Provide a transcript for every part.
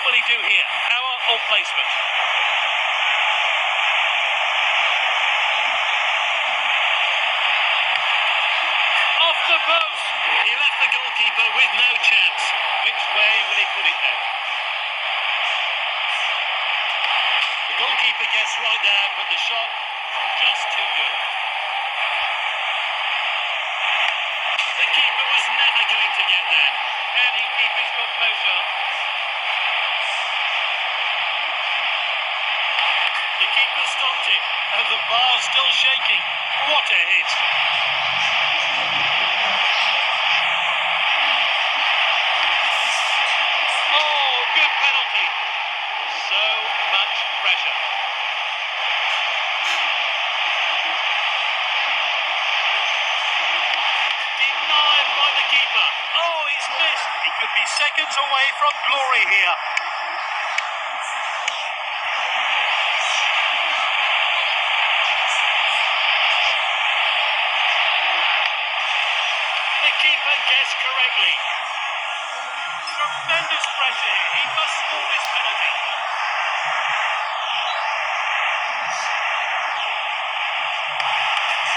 What will he do here? Power or placement? Off the post! He left the goalkeeper with no chance. Which way will he put it then? The goalkeeper gets right there, but the shot just too good. The keeper was never going to get there. Can he keep his composure? The keeper stopped it, and the bar's still shaking. What a hit! Oh, good penalty. So much pressure. Denied by the keeper. Oh, he's missed. He could be seconds away from glory here. The keeper guessed correctly. Tremendous pressure here. He must score this penalty.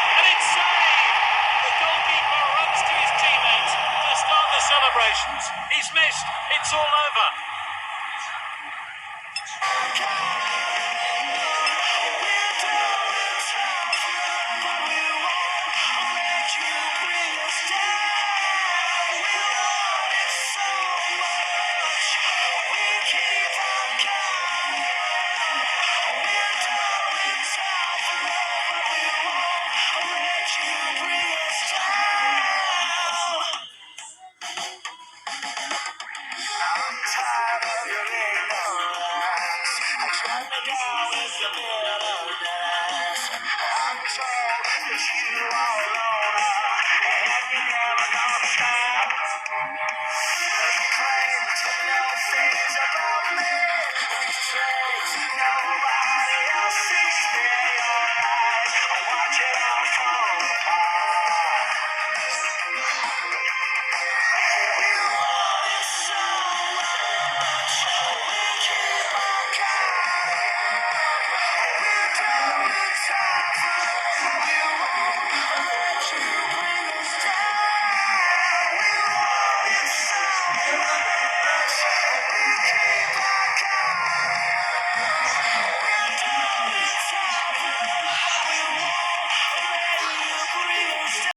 And it's saved! The goalkeeper runs to his teammates to start the celebrations. He's missed. It's all over.